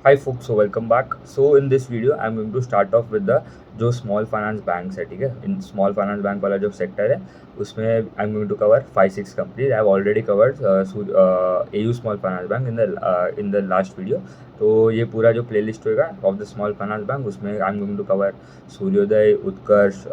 Hi folks, so welcome back. So in this video, I'm going to start off with the जो small finance banks है, ठीक है. In small finance bank वाला जो sector है उसमें I am going to cover 5-6 companies. I have already covered AU small finance bank in the last video. तो ये पूरा जो प्लेलिस्ट होगा of the small finance bank उसमें I am going to cover Suryoday, Utkarsh,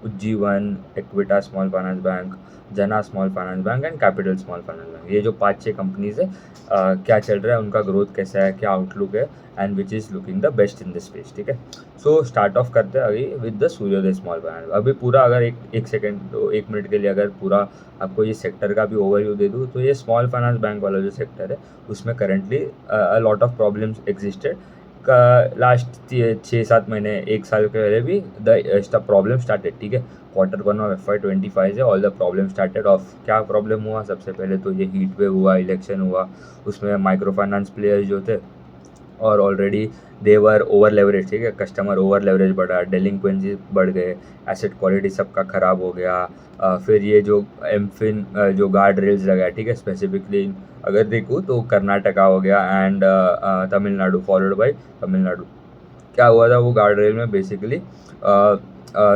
Ujjivan, Equitas small finance bank, Jana small finance bank and capital small finance bank. ये जो 5-6 companies है, क्या चल रहा है, उनका ग्रोथ कैसा है, क्या आउटलुक है and which is looking the best in this space. ठीक है. सो स्टार्ट ऑफ करते हैं अभी विद द सूर्योदय स्मॉल फाइनेंस. अभी पूरा अगर एक सेकेंड तो 1 मिनट के लिए अगर पूरा आपको ये सेक्टर का भी ओवरव्यू दे दूँ तो ये स्मॉल फाइनेंस बैंक वाला जो सेक्टर है उसमें currently lot of problems existed. Last 6-7 महीने 1 साल के पहले भी द प्रॉब्लम स्टार्टेड. ठीक है. Q1 ऑफ FY25 से all the problem started off. क्या प्रॉब्लम हुआ? सबसे पहले तो ये हीट वेव हुआ, इलेक्शन हुआ, उसमें माइक्रो फाइनेंस प्लेयर्स जो थे और ऑलरेडी देवर ओवर लेवरेज. ठीक है. कस्टमर ओवर लेवरेज बढ़ा, डेलिंक्वेंसी बढ़ गए, एसेट क्वालिटी सबका ख़राब हो गया. फिर ये जो एमफिन जो गार्ड रेल्स लगाया, ठीक है, स्पेसिफिकली अगर देखूँ तो कर्नाटका हो गया and Tamil Nadu followed by Tamil Nadu. क्या हुआ था वो गार्ड रेल में? बेसिकली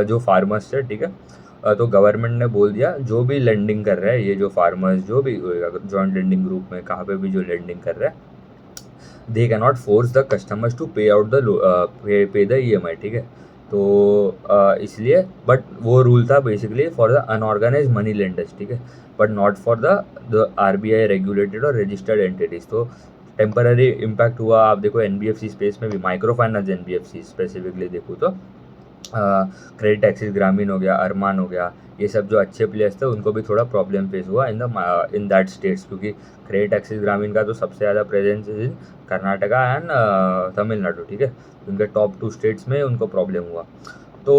जो फार्मर्स थे, ठीक है, तो गवर्नमेंट ने बोल दिया जो भी लेंडिंग कर रहा है, ये जो फार्मर्स जो भी जॉइंट लेंडिंग ग्रुप में कहाँ पे भी जो लेंडिंग कर रहा है, they can not force the customers to pay out the pay the EMI. ठीक है. तो इसलिए बट वो रूल था basically for the unorganized money lenders. ठीक है. But not for the RBI regulated और रजिस्टर्ड एंटिटीज. तो टेम्पररी इम्पैक्ट हुआ. आप देखो NBFC स्पेस में भी, माइक्रो फाइनेंस NBFC स्पेसिफिकली देखूँ तो क्रेडिट एक्सिस ग्रामीण हो गया, अरमान हो गया, ये सब जो अच्छे प्लेयर्स थे उनको भी थोड़ा प्रॉब्लम फेस हुआ इन दैट स्टेट्स, क्योंकि क्रेडिट एक्सिस ग्रामीण का तो सबसे ज़्यादा presence in Karnataka and Tamil Nadu. ठीक है. उनके टॉप 2 स्टेट्स में उनको प्रॉब्लम हुआ. तो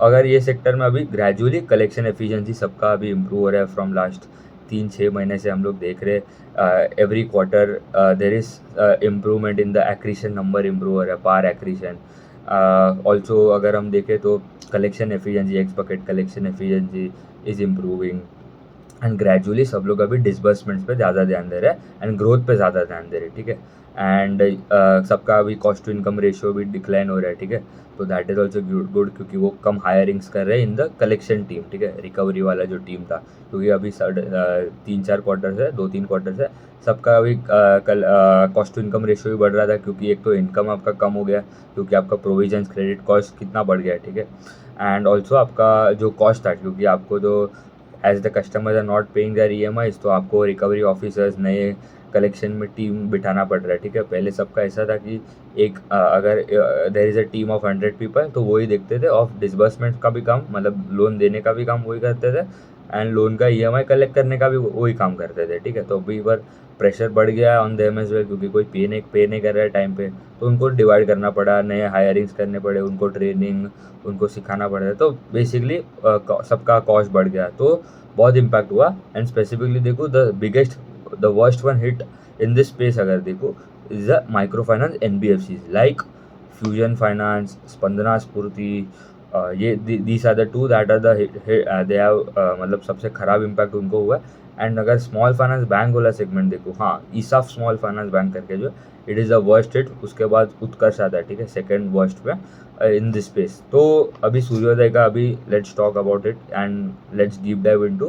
अगर ये सेक्टर में अभी ग्रेजुअली कलेक्शन एफिशिएंसी सबका अभी इम्प्रूव हो रहा है. फ्रॉम लास्ट 3-6 महीने से हम लोग देख रहे every quarter there is improvement in the accretion number, improve हो रहा है, पार एक्रीशन. ऑल्सो अगर हम देखें तो collection efficiency, x bucket collection efficiency is improving and gradually सब लोग अभी डिसबर्समेंट्स पे ज़्यादा ध्यान दे रहे हैं एंड ग्रोथ पे ज़्यादा ध्यान दे रहे हैं. ठीक है. एंड सबका अभी कॉस्ट टू इनकम रेशियो भी डिक्लाइन हो रहा है. ठीक है. तो दैट इज़ ऑल्सो गुड क्योंकि वो कम हायरिंग्स कर रहे हैं इन द कलेक्शन टीम. ठीक है. रिकवरी वाला जो टीम था, क्योंकि अभी 3-4 क्वार्टर्स है, 2-3 क्वार्टर्स है, सबका अभी कॉस्ट टू इनकम रेशियो भी बढ़ रहा था, क्योंकि एक तो इनकम आपका कम हो गया क्योंकि आपका प्रोविजन क्रेडिट कॉस्ट कितना बढ़ गया है. ठीक है. एंड ऑल्सो आपका जो कॉस्ट था, क्योंकि आपको जो as the customers are not paying their EMIs, तो आपको रिकवरी ऑफिसर्स नए कलेक्शन में टीम बिठाना पड़ रहा है. ठीक है. पहले सबका ऐसा था कि एक अगर there is a team of 100 people तो वही देखते थे, ऑफ डिसबर्समेंट का भी काम, मतलब लोन देने का भी काम वही करते थे एंड लोन का EMI कलेक्ट करने का भी वही काम करते थे. ठीक है. तो अभी पर प्रेशर बढ़ गया है ऑन देम एज वेल, क्योंकि कोई पे नहीं कर रहा है टाइम पे, तो उनको डिवाइड करना पड़ा, नए हायरिंग्स करने पड़े, उनको ट्रेनिंग उनको सिखाना पड़ रहा है. तो बेसिकली सबका कॉस्ट बढ़ गया, तो बहुत इम्पैक्ट हुआ. एंड स्पेसिफिकली देखो the worst one hit in this space अगर देखो is the micro finance NBFCs like Fusion finance, Spandana Sphoorty. ये these are the 2 that are they have, मतलब सबसे ख़राब इम्पैक्ट उनको हुआ. एंड अगर स्मॉल फाइनेंस बैंक वाला सेगमेंट देखो, हाँ, ईसाफ स्मॉल फाइनेंस बैंक करके जो it is the worst hit. उसके बाद उत्कर्ष आता है. ठीक है. सेकेंड वर्स्ट पे इन दिस स्पेस. तो अभी सूर्योदय का अभी let's talk about it and let's deep dive into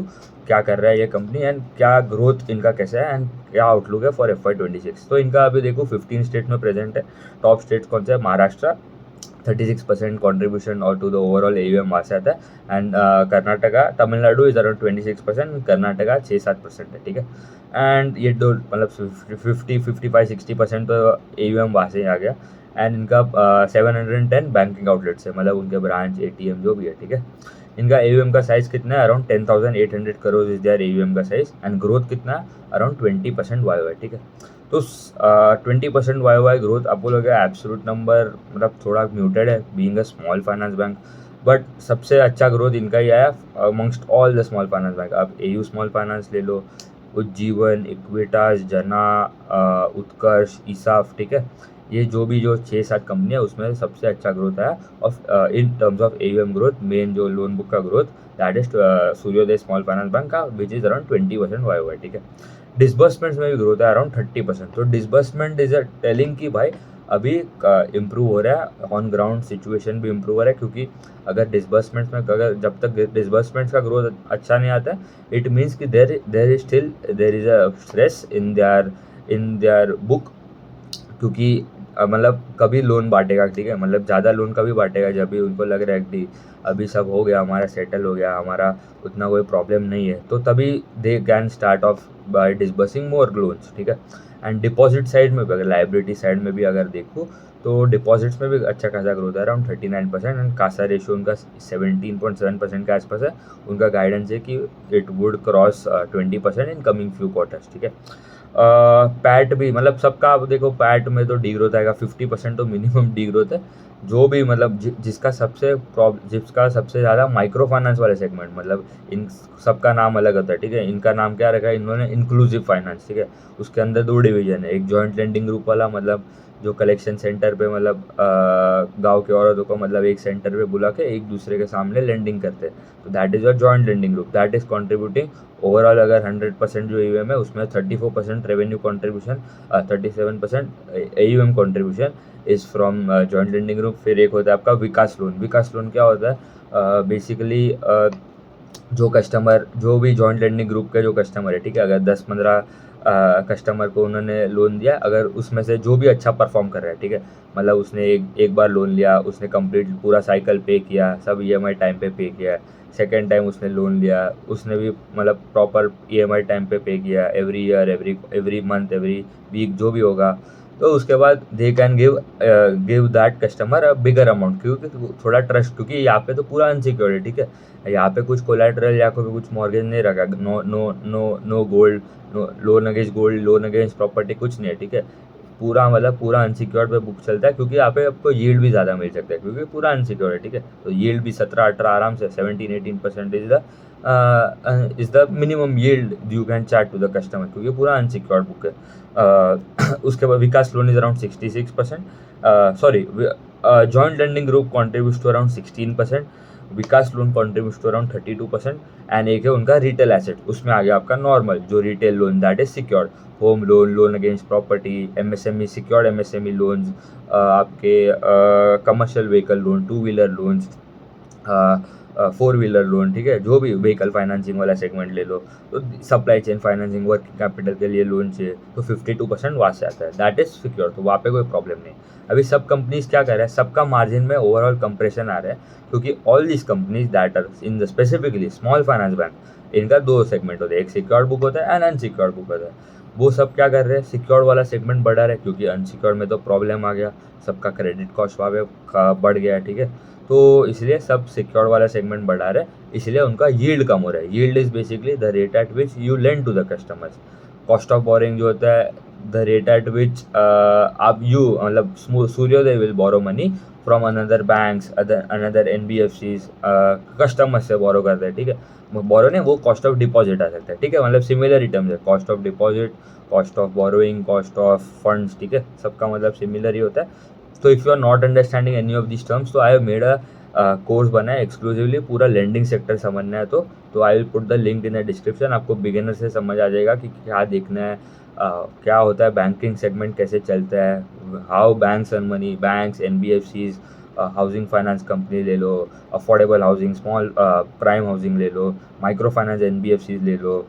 क्या कर रहा है ये कंपनी एंड क्या ग्रोथ इनका कैसा है एंड क्या आउटलुक है फॉर FY26. तो इनका अभी देखो 15 स्टेट में प्रेजेंट है. टॉप स्टेट्स कौन से है? महाराष्ट्र 36% कॉन्ट्रीब्यूशन और टू द ओवरऑल AUM वहाँ से आता है. And Karnataka, Tamil Nadu is around 26%, Karnataka 6-7% है. ठीक है. एंड ये दो मतलब 50-55-60% तो AUM वहाँ से ही आ गया. एंड इनका 710 बैंकिंग आउटलेट्स है, मतलब उनके ब्रांच ATM जो भी है. ठीक है. इनका AUM का साइज कितना है? Around 10,800 crore is their AUM का साइज. एंड ग्रोथ कितना है? Around 20% YoY. ठीक है. तो 20% YoY ग्रोथ आपको लगेगा एब्सोल्यूट नंबर, मतलब थोड़ा म्यूटेड है being a small finance bank, but सबसे अच्छा ग्रोथ इनका ही आया amongst all the small finance bank. आप AU स्मॉल फाइनेंस ले लो, उज्जीवन, इक्विटास, जना, उत्कर्ष, ईसाफ. ठीक है. ये जो 6-7 कंपनी है उसमें सबसे अच्छा ग्रोथ आया of in terms of AUM growth. Main जो लोन बुक का growth that is Suryoday small finance bank का विच इज़ अराउंड 20% YoY. ठीक है. डिसबर्समेंट्स में भी ग्रोथ है अराउंड 30%। तो डिसबर्समेंट इज अ टेलिंग कि भाई अभी इम्प्रूव हो रहा है, ऑन ग्राउंड सिचुएशन भी इम्प्रूव हो रहा है, क्योंकि अगर डिसबर्समेंट्स में अगर जब तक डिसबर्समेंट्स का ग्रोथ अच्छा नहीं आता है, इट मीन्स कि there is still there is a stress in their book, क्योंकि मतलब कभी लोन बांटेगा, ठीक है, मतलब ज़्यादा लोन कभी बांटेगा जब भी उनको लग रहा है कि अभी सब हो गया, हमारा सेटल हो गया, हमारा उतना कोई प्रॉब्लम नहीं है, तो तभी they can start off by disbursing more loans, ठीक है। एंड डिपॉजिट साइड में भी, अगर लाइबिलिटी साइड में भी अगर देखूँ तो डिपॉजिट्स में भी अच्छा खासा ग्रोथ है, अराउंड 39%, एंड कासा रेशियो उनका 17.7% के आसपास है। उनका गाइडेंस है कि it would cross 20% in coming few quarters, ठीक है। पैट भी मतलब सबका, आप देखो पैट में तो डी ग्रोथ आएगा, 50% तो मिनिमम डी ग्रोथ है। जो भी मतलब जिसका सबसे ज़्यादा माइक्रो फाइनेंस वाले सेगमेंट, मतलब इन सबका नाम अलग होता है, ठीक है। इनका नाम क्या रखा है इन्होंने, इंक्लूसिव फाइनेंस, ठीक है। उसके अंदर 2 डिवीजन है, एक जॉइंट लेंडिंग ग्रुप वाला, मतलब जो कलेक्शन सेंटर पे मतलब गांव के औरतों को मतलब एक सेंटर पे बुला के एक दूसरे के सामने लेंडिंग करते हैं, तो that is a joint lending group, that is contributing overall. अगर 100% जो AUM है उसमें 34% revenue contribution, 37% AUM contribution is from joint lending group. फिर एक होता है आपका विकास लोन। विकास लोन क्या होता है, बेसिकली जो भी जॉइंट लेंडिंग ग्रुप के जो कस्टमर है, ठीक है, अगर 10-15 कस्टमर को उन्होंने लोन दिया, अगर उसमें से जो भी अच्छा परफॉर्म कर रहा है, ठीक है, मतलब उसने एक बार लोन लिया, उसने कंप्लीट पूरा साइकिल पे किया, सब EMI टाइम पे किया है, सेकेंड टाइम उसने लोन लिया, उसने भी मतलब प्रॉपर EMI टाइम पे किया, every year, every month, every week जो भी होगा, तो उसके बाद they can give that customer a bigger amount, क्योंकि थोड़ा ट्रस्ट, क्योंकि यहाँ पे तो पूरा अनसिक्योर्ड है, ठीक है। यहाँ पे कुछ कोलैटरल या कोई कुछ मॉर्गेज नहीं रखा, no no no no gold, no loan against gold, loan against property, कुछ नहीं है, ठीक है। पूरा मतलब पूरा अनसिक्योर्ड पे बुक चलता है, क्योंकि यहाँ पे आपको यील्ड भी ज़्यादा मिल सकता है, क्योंकि पूरा अनसिक्योर्ड है, ठीक है। तो यील्ड भी 17-18 आराम से 17-18% is the minimum yield you can charge to the customer, क्योंकि पूरा अनसिक्योर्ड बुक है। उसके बाद Vikas loan is around 66%, sorry, joint lending group contribute to around 16%, Vikas loan contribute to around 32%, and एक है उनका रिटेल एसेट, उसमें आ गया आपका नॉर्मल जो retail loan, that is secured, home loan, loan against property, MSME secured MSME loans, आपके commercial vehicle loan, 2 wheeler loans, 4 wheeler loan, ठीक है, जो भी व्हीकल फाइनेंसिंग वाला सेगमेंट ले लो, तो supply chain financing, working capital के लिए लोन चाहिए, तो 52% वहाँ से आता है, दैट इज सिक्योर, तो वहाँ पे कोई प्रॉब्लम नहीं। अभी सब कंपनीज क्या कर रहे हैं, सबका मार्जिन में ओवरऑल कंप्रेशन आ रहा है, क्योंकि all this companies that are in the specifically small finance bank, इनका 2 सेगमेंट होता है, एक सिक्योर्ड बुक होता है एंड अनसिक्योर्ड बुक होता है। वो सब क्या कर रहे हैं, सिक्योर्ड वाला सेगमेंट बढ़ा रहे हैं, क्योंकि अनसिक्योर्ड में तो प्रॉब्लम आ गया, सबका क्रेडिट कॉस्ट वहाँ पे बढ़ गया है, ठीक है। तो इसलिए सब सिक्योर्ड वाला सेगमेंट बढ़ा रहे हैं, इसलिए उनका यील्ड कम हो रहा है। Yield is basically the rate at which you lend to the customers. Cost of borrowing जो होता है, द रेट एट विच आप यू मतलब Suryoday will borrow money from another banks, another NBFCs, customer से बोरो करते हैं, ठीक है। बोरो नहीं, वो कॉस्ट ऑफ डिपॉजिट आ सकता है, ठीक है, मतलब सिमिलर ही टर्म्स है, cost of deposit, cost of borrowing, cost of funds, ठीक है, सबका मतलब सिमिलर ही होता है। तो if you are not understanding any of this terms, तो I have made a course बना है एक्सक्लूसिवली, पूरा लेंडिंग सेक्टर समझना है तो I will put the link in the description. आपको बिगिनर से समझ आ जाएगा कि क्या देखना है, क्या होता है बैंकिंग सेगमेंट, कैसे चलता है, how banks earn money, banks, NBFCs, housing finance company ले लो, affordable housing, small prime housing ले लो, माइक्रो फाइनेंस NBFCs ले लो,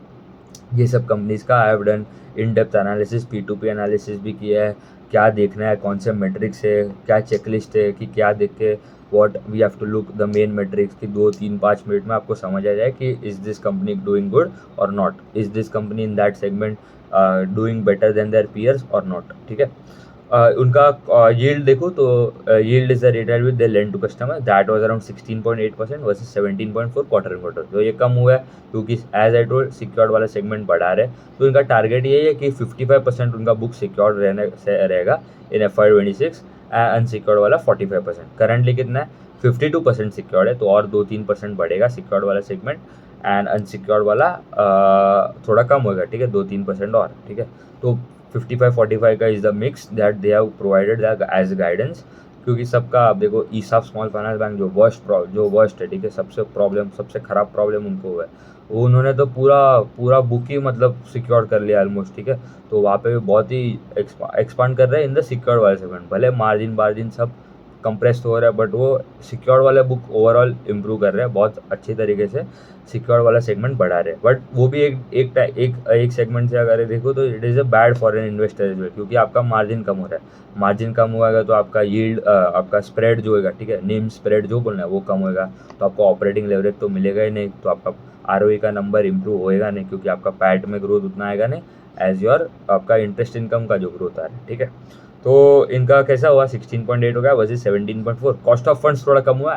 ये सब कंपनीज़ का I have done in depth analysis, P2P analysis भी किया है, क्या देखना है, कौन से मेट्रिक्स है, क्या चेकलिस्ट है, कि क्या देख के what we have to look the main metrics, कि 2-3-5 मिनट में आपको समझ आ जाए कि is this company doing good और not, is this company in that segment doing better than their peers और नॉट, ठीक है। उनका यील्ड देखो तो yield is the rate at which they lend to customer, that was around 16.8% versus 17.4 quarter in quarter, तो ये कम हुआ है, क्योंकि एज आई टोल्ड सिक्योर्ड वाला सेगमेंट बढ़ा रहे, तो इनका टारगेट ये है कि 55% उनका बुक सिक्योर्ड रहने से रहेगा इन FY26, अनसिक्योर्ड वाला 45%। करंटली कितना है, 52% सिक्योर्ड है, तो और 2-3% बढ़ेगा सिक्योर्ड वाला सेगमेंट, एंड अनसिक्योर्ड वाला थोड़ा कम होगा, ठीक है, 2-3% और, ठीक है। तो 55-45 का is the mix that they have provided as guidance. क्योंकि सबका आप देखो ईसाफ स्मॉल फाइनेंस बैंक जो वर्स्ट है, ठीक है, सबसे ख़राब प्रॉब्लम उनको हुआ है। वो उन्होंने तो पूरा पूरा बुक ही मतलब सिक्योर कर लिया ऑलमोस्ट, ठीक है। तो वहाँ पे बहुत ही एक्सपांड कर रहे हैं इन द सिक्योर वाले सेगमेंट। भले मार्जिन सब कंप्रेस हो रहा है, बट वो सिक्योर वाला बुक ओवरऑल इम्प्रूव कर रहे हैं बहुत अच्छी तरीके से, सिक्योर वाला सेगमेंट बढ़ा रहे हैं। बट वो भी एक सेगमेंट से अगर देखो तो it is a bad for an investor is well, क्योंकि आपका मार्जिन कम हो रहा है। मार्जिन कम होगा तो आपका यील्ड, आपका स्प्रेड जो होगा, ठीक है, नेम स्प्रेड जो बोलना है वो कम होगा, तो आपको ऑपरेटिंग लेवरेज तो मिलेगा ही नहीं, तो आपका आरओई का नंबर इंप्रूव होएगा नहीं, क्योंकि आपका पैट में ग्रोथ उतना आएगा नहीं एज योर आपका इंटरेस्ट इनकम का जो ग्रोथ आ रहा है, ठीक है। तो इनका कैसा हुआ, 16.8 हो गया वर्सेस 17.4। कॉस्ट ऑफ फंड्स थोड़ा कम हुआ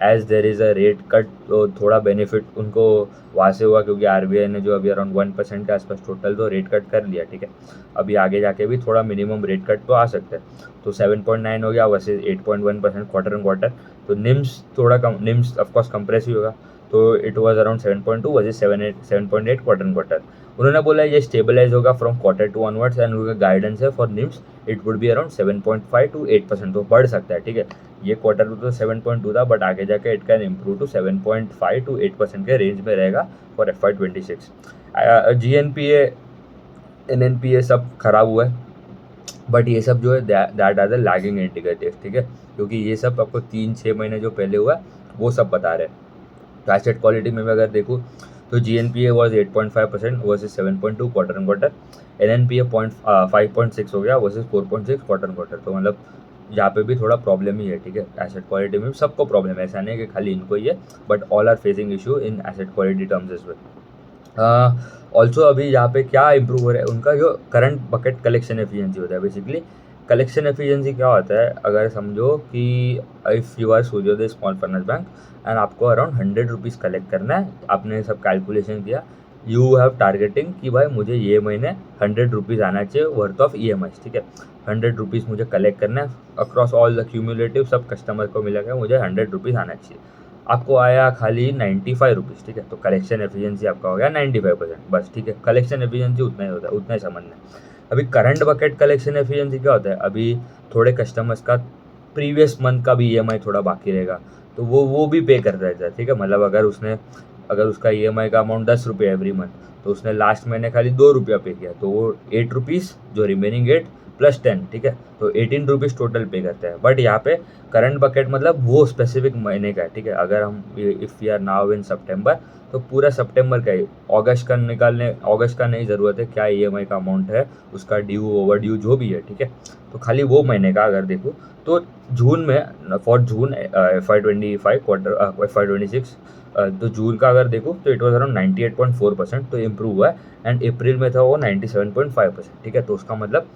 as there is a rate cut, तो थोड़ा बेनिफिट उनको वहाँ से हुआ, क्योंकि आरबीआई ने जो अभी अराउंड 1% के आसपास टोटल तो रेट कट कर लिया, ठीक है। अभी आगे जाके भी थोड़ा मिनिमम रेट कट तो आ सकता है, तो 7.9 हो गया वर्सेस 8.1% क्वार्टर एंड क्वार्टर। तो निम्स थोड़ा कम, निम्स ऑफकोर्स कंप्रेस ही होगा, तो it was around 7.2 versus 7.8 quarter and quarter. उन्होंने बोला ये स्टेबलाइज होगा from quarter two onwards, and उनका गाइडेंस है for NIMs it would be around 7.5 to 8%, तो बढ़ सकता है, ठीक है। ये क्वार्टर तो 7.2 था, बट आगे जाके it can improve to 7.5 to 8% के रेंज में रहेगा फॉर FY26। GNPA NNPA सब खराब हुआ है, बट ये सब जो है that are the lagging indicators, ठीक है, क्योंकि ये सब आपको 3-6 महीने जो पहले हुआ वो सब बता रहे हैं। तो एसेट क्वालिटी में भी अगर देखूँ तो GNPA was 8.5% versus 7.2 quarter and quarter, NNPA 5.6 हो गया वर्सेज 4.6 क्वार्टर एंड क्वार्टर। तो मतलब यहाँ पे भी थोड़ा प्रॉब्लम ही है, ठीक है। एसेट क्वालिटी में सबको प्रॉब्लम है, ऐसा नहीं है कि खाली इनको ही है, but all are facing issue in asset quality terms as well. Also अभी यहाँ पे क्या इंप्रूव हो रहा है, उनका जो करंट बकेट कलेक्शन एफिशिएंसी होता है। बेसिकली कलेक्शन एफिशिएंसी क्या होता है, अगर समझो कि इफ़ यू आर सूर्योदय स्मॉल फाइनेंस बैंक एंड आपको अराउंड 100 रुपीज़ कलेक्ट करना है, आपने सब कैलकुलेशन किया, यू हैव टारगेटिंग कि भाई मुझे ये महीने 100 रुपीज़ आना चाहिए वर्थ ऑफ EMI, ठीक है। 100 रुपीज़ मुझे कलेक्ट करना है अक्रॉस ऑल द क्यूमुलेटिव, सब कस्टमर को मिलेगा, मुझे 100 रुपीज़ आना चाहिए। आपको आया खाली 95 रुपीज़, ठीक है, तो कलेक्शन एफिशिएंसी आपका हो गया 95% बस, ठीक है। कलेक्शन एफिशिएंसी उतना ही होता है, उतना ही समझना है। अभी करंट बकेट कलेक्शन एफिशिएंसी क्या होता है, अभी थोड़े कस्टमर्स का प्रीवियस मंथ का भी EMI थोड़ा बाकी रहेगा, तो वो भी पे कर रहता है, ठीक है। मतलब अगर उसका EMI का अमाउंट 10 रुपये एवरी मंथ, तो उसने लास्ट महीने खाली 2 रुपया पे किया, तो वो 8 रुपीज़ जो रिमेनिंग 8 प्लस 10, ठीक है, तो 18 रुपीज़ टोटल पे करता है। बट यहाँ पे करंट बकेट मतलब वो स्पेसिफिक महीने का है, ठीक है। अगर हम if we are now in September, तो पूरा सितंबर का ही, अगस्त का नहीं ज़रूरत है, क्या EMI का अमाउंट है उसका, ड्यू ओवर ड्यू जो भी है, ठीक है। तो खाली वो महीने का अगर देखो तो जून में, for June FY25 quarter FY26, तो जून का अगर देखो तो इट वॉज अराउंड 98.4%, तो इम्प्रूव हुआ है। एंड अप्रैल में था वो 97.5%, ठीक है। तो उसका मतलब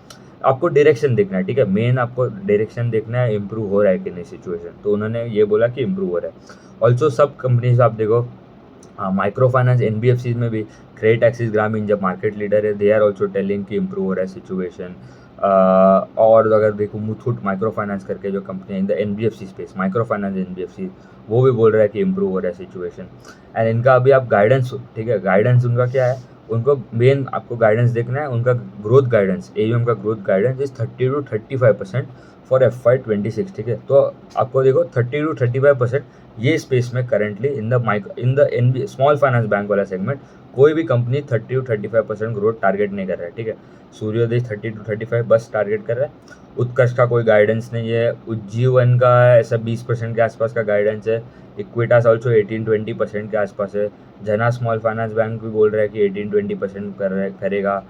आपको डायरेक्शन देखना है, ठीक है, मेन आपको डायरेक्शन देखना है इम्प्रूव हो रहा है कि नहीं सिचुएशन। तो उन्होंने ये बोला कि इम्प्रूव हो रहा है। ऑल्सो सब कंपनीज आप देखो, माइक्रो फाइनेंस NBFCs में भी, क्रेडिट एक्सिस ग्रामीण जब मार्केट लीडर है, दे आर ऑल्सो टेलिंग कि इम्प्रूव हो रहा है सिचुएशन। और अगर देखो मुथूट माइक्रो फाइनेंस करके जो कंपनी है in the NBFC space, micro finance NBFC, वो भी बोल रहा है कि इम्प्रूव हो रहा है सिचुएशन। एंड इनका अभी आप गाइडेंस, ठीक है, गाइडेंस उनका क्या है, उनको मेन आपको गाइडेंस देखना है, उनका ग्रोथ गाइडेंस, AUM का growth guidance is 30 to 35% for FY26, ठीक है। तो आपको देखो 30 to 35% ये स्पेस में currently in the small finance bank वाला सेगमेंट कोई भी कंपनी 30 to 35% ग्रोथ टारगेट नहीं कर रहा है, ठीक है। सूर्योदय 30 to 35 बस टारगेट कर रहा है। उत्कर्ष का कोई गाइडेंस नहीं है, उज्जीवन का ऐसा 20% के आसपास का गाइडेंस है। इक्विटास ऑल्सो 18-20% के आसपास है। जना स्मॉल फाइनेंस बैंक भी बोल रहा है कि 18-20% करेगा।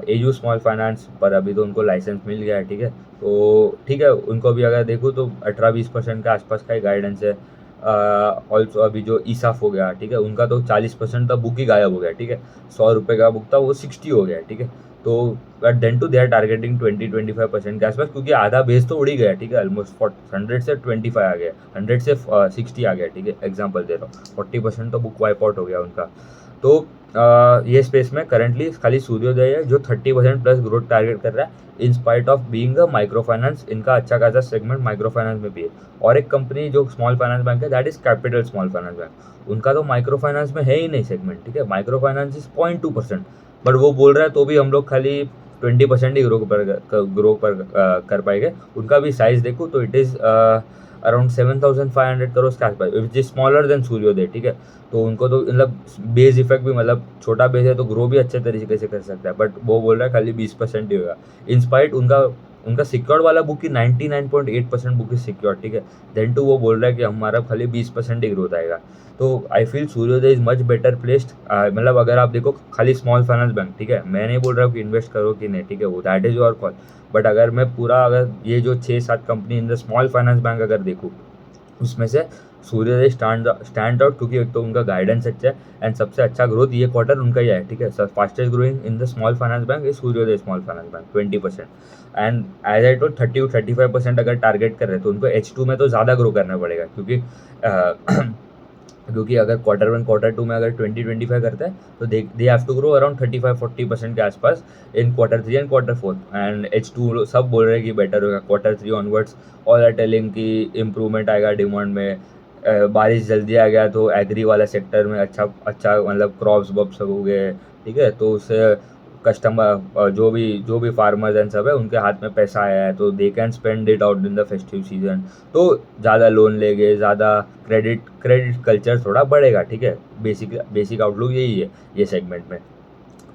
AU स्मॉल फाइनेंस पर अभी तो उनको लाइसेंस मिल गया है, ठीक है, तो ठीक है, उनको भी अगर देखो तो 18-20% के आसपास का ही गाइडेंस है। ऑल्सो अभी जो ईसाफ हो गया, ठीक है, उनका तो 40% का बुक ही गायब हो गया, ठीक है। 100 रुपये का बुक था वो 60 हो गया, ठीक है। तो but then too they are targeting 20-25% के आसपास, क्योंकि आधा बेस तो उड़ ही गया, ठीक है। ऑलमोस्ट 100 से 25 आ गया, 100 से 60 आ गया, ठीक है, एग्जाम्पल दे रहा हूँ। 40% तो बुक वाइप आउट हो गया उनका। तो ये स्पेस में करंटली खाली सूर्योदय है जो 30% प्लस ग्रोथ टारगेट कर रहा है, in spite of being a micro finance. इनका अच्छा खासा सेगमेंट माइक्रो फाइनेंस में भी है। और एक कंपनी जो स्मॉल फाइनेंस बैंक है, that is capital small finance bank, उनका तो माइक्रो फाइनेंस में है ही नहीं सेगमेंट, ठीक है। माइक्रो फाइनेंस इज 0.2%, बट वो बोल रहा है तो भी हम लोग खाली 20% ही ग्रो कर पाएंगे। उनका भी साइज देखो तो इट इज़ अराउंड 7,500 करोड़ के आसपास, विच इज स्मॉलर देन सूर्योदय, ठीक है। तो उनको तो मतलब बेस इफेक्ट भी, मतलब छोटा बेस है तो ग्रो भी अच्छे तरीके से कर सकता है, बट वो बोल रहा है खाली 20% ही होगा। इंस्पाइट उनका उनका सिक्योर्ड वाला book he 99.8% book is secured, ठीक है। देन टू वो बोल रहा है कि हमारा खाली 20% ही ग्रोथ आएगा। तो आई फील सूर्योदय इज मच बेटर प्लेस्ड। मतलब अगर आप देखो खाली स्मॉल फाइनेंस बैंक, ठीक है, मैं नहीं बोल रहा हूँ कि इन्वेस्ट करो कि नहीं, ठीक है, वो that is your call. But अगर मैं पूरा, अगर ये जो 6-7 company in the small finance bank अगर देखूँ, उसमें से सूर्योदय स्टैंड आउट, क्योंकि एक तो उनका गाइडेंस अच्छा है एंड सबसे अच्छा ग्रोथ ये क्वार्टर उनका ही है, ठीक है। Fastest growing in the small finance bank is Suryoday small finance bank 20%। And as I told 30-35% अगर टारगेट कर रहे हैं तो उनको H2 में तो ज़्यादा ग्रो करना पड़ेगा, क्योंकि क्योंकि अगर Q1 Q2 में अगर 20-25 करते हैं तो they have to grow around 35-40% के आसपास इन Q3 and Q4। And H2 सब बोल रहे हैं कि बेटर होगा। Q3 onwards all are telling कि इम्प्रूवमेंट आएगा डिमांड में। बारिश जल्दी आ गया तो एग्री वाला सेक्टर में अच्छा मतलब क्रॉप्स वॉप्स हो गए, ठीक है। तो उससे कस्टमर जो भी फार्मर्स एंड सब है उनके हाथ में पैसा आया है, तो they can spend it out in the festive season. तो ज़्यादा लोन लेंगे, ज़्यादा क्रेडिट कल्चर थोड़ा बढ़ेगा, ठीक है। बेसिक आउटलुक यही है ये सेगमेंट में।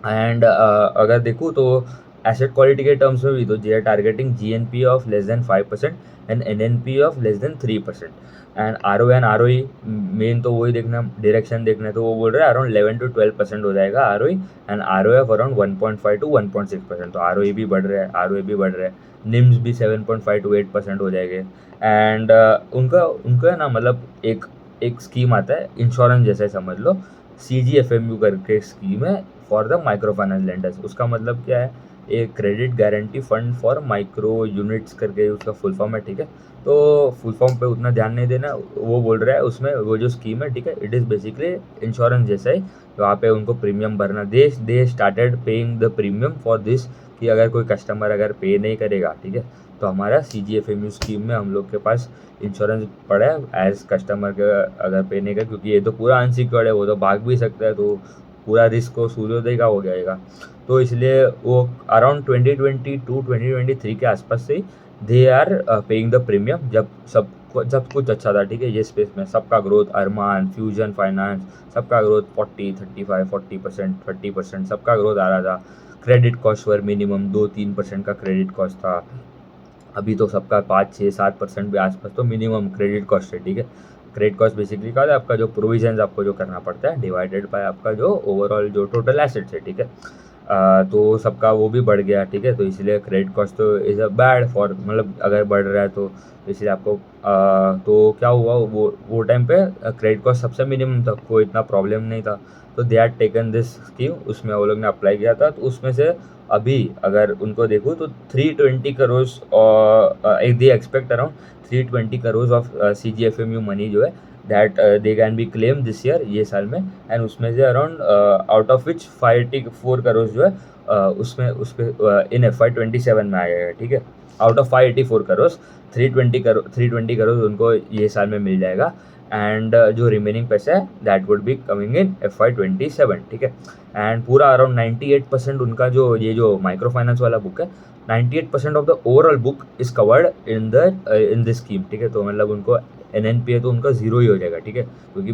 एंड अगर देखूँ तो एसेट क्वालिटी के टर्म्स में भी तो जे are targeting GNP of less than 5% and NNP of less than 3%। And ROE and ROE main तो वही देखना, डायरेक्शन देखना है, तो वो बोल रहे हैं अराउंड 11-12% हो जाएगा ROE and ROE of around 1.5-1.6%। तो ROE भी बढ़ रहा है, ROE भी बढ़ रहा है, निम्स भी 7.5-8% हो जाएंगे। एंड उनका है ना, मतलब एक स्कीम आता है इंश्योरेंस जैसे समझ लो, CGFMU करके स्कीम है for the micro finance lenders. उसका मतलब क्या है, एक credit guarantee fund for micro units करके उसका फुल फॉर्म है, ठीक है। तो फुल फॉर्म पे उतना ध्यान नहीं देना, वो बोल रहा है उसमें वो जो स्कीम है, ठीक है, इट इज़ बेसिकली इंश्योरेंस जैसा ही। वहाँ पे उनको प्रीमियम भरना, they started paying the premium for this, कि अगर कोई कस्टमर अगर पे नहीं करेगा, ठीक है, तो हमारा CGFMU स्कीम में हम लोग के पास इंश्योरेंस पड़ा है एज कस्टमर के, अगर पे नहीं कर, क्योंकि ये तो पूरा अनसिक्योर्ड है, वो तो भाग भी सकता है, तो पूरा रिस्क वो सूर्योदय का हो जाएगा। तो इसलिए वो अराउंड 2022-2023 के आसपास से they are paying the premium, जब कुछ अच्छा था, ठीक है, ये स्पेस में सबका ग्रोथ, अरमान, फ्यूजन फाइनेंस, सबका ग्रोथ 40-35-40% 30% सबका ग्रोथ आ रहा था। क्रेडिट कॉस्ट वर मिनिमम 2-3% का क्रेडिट कॉस्ट था। अभी तो सबका 5-6-7% भी आसपास तो मिनिमम क्रेडिट कॉस्ट है, ठीक है। क्रेडिट कॉस्ट बेसिकली क्या है, आपका जो प्रोविजन आपको जो करना पड़ता है डिवाइडेड बाय आपका जो ओवरऑल जो टोटल एसेट्स है, ठीक है। तो सबका वो भी बढ़ गया, ठीक है। तो इसलिए क्रेडिट कॉस्ट तो इज़ अ बैड फॉर, मतलब अगर बढ़ रहा है तो इसलिए आपको तो क्या हुआ, वो टाइम पे क्रेडिट कॉस्ट सबसे मिनिमम था, कोई इतना प्रॉब्लम नहीं था। तो they are taken this scheme, उसमें वो लोग ने अप्लाई किया था। तो उसमें से अभी अगर उनको देखूँ तो 320 करोड़ और they expect around 320 crore of CGFMU money जो है that they can be claim this year, ये साल में। एंड उसमें से around out of which 584 crore जो है उसमें इन FY27 में आएगा, ठीक है। आउट ऑफ 584 करोड़ 320 करोड़ उनको ये साल में मिल जाएगा। एंड जो रिमेनिंग पैसा है that would be coming in FY27, ठीक है। एंड पूरा अराउंड 98% उनका जो ये जो माइक्रो फाइनेंस वाला बुक है, 98% of the overall book is covered in this scheme, ठीक है। तो मतलब उनको NNPA तो उनका जीरो ही हो जाएगा, ठीक है, क्योंकि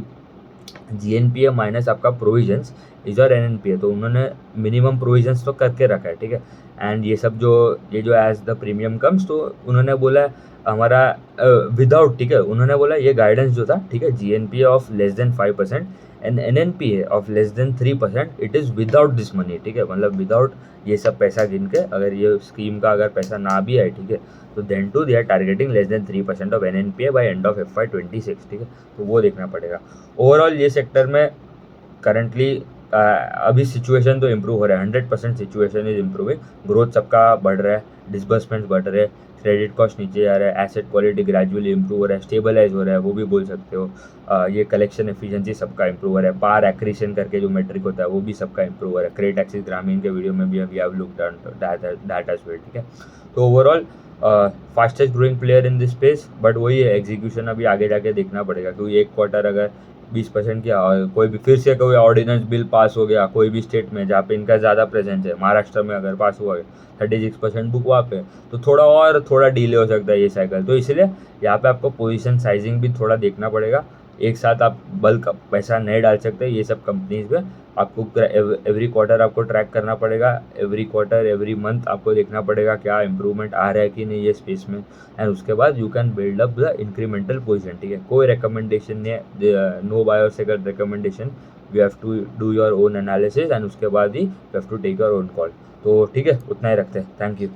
GNPA माइनस आपका प्रोविजंस इज और NNPA, तो उन्होंने मिनिमम प्रोविजंस तो करके रखा है, ठीक है। एंड ये जो एज द प्रीमियम कम्स, तो उन्होंने बोला हमारा विदाउट, ठीक है, उन्होंने बोला ये गाइडेंस जो था, ठीक है, GNPA of less than 5% and NNPA of less than 3%, it is without this money, ठीक है। मतलब विदाउट ये सब पैसा गिन के, अगर ये स्कीम का अगर पैसा ना भी आए, ठीक है, तो then too they are targeting less than 3% of NNPA by end of FY26, ठीक है। तो वो देखना पड़ेगा। ओवरऑल ये सेक्टर में करंटली अभी सिचुएशन तो इम्प्रूव हो रहा है, 100% सिचुएशन इज इम्प्रूविंग। ग्रोथ सबका बढ़ रहा है, डिसबर्समेंट्स बढ़ रहे हैं, क्रेडिट कॉस्ट नीचे आ रहा है, एसेट क्वालिटी ग्रेजुअली इंप्रूव हो रहा है, स्टेबलाइज हो रहा है, वो भी बोल सकते हो। ये कलेक्शन एफिशिएंसी सबका इंप्रूव हो रहा है, पार एक्रीशन करके जो मेट्रिक होता है वो भी सबका इंप्रूव हो रहा है। क्रेडिट एक्सिस ग्रामीण के वीडियो में भी अभी आप लुक दैट एज वेल, ठीक है। तो overall fastest growing player in this space, but वही है, एग्जीक्यूशन अभी आगे जाके देखना पड़ेगा, क्योंकि एक क्वार्टर अगर 20% किया, और कोई भी फिर से कोई ऑर्डिनेंस बिल पास हो गया कोई भी स्टेट में जहाँ पे इनका ज़्यादा प्रेजेंस है, महाराष्ट्र में अगर पास हुआ है 36% बुक वहाँ पे, तो थोड़ा डिले हो सकता है ये साइकिल। तो इसलिए यहाँ पे आपको पोजीशन साइजिंग भी थोड़ा देखना पड़ेगा। एक साथ आप बल्क पैसा नहीं डाल सकते ये सब कंपनीज में। आपको एवरी क्वार्टर आपको ट्रैक करना पड़ेगा, एवरी क्वार्टर एवरी मंथ आपको देखना पड़ेगा क्या इम्प्रूवमेंट आ रहा है कि नहीं ये स्पेस में, एंड उसके बाद you can build up the incremental position. ठीक है, कोई रिकमेंडेशन नहीं है, नो बाय और second recommendation, you have to do your own analysis and उसके बाद ही you have to take your own call. तो ठीक है, उतना ही रखते हैं, थैंक यू।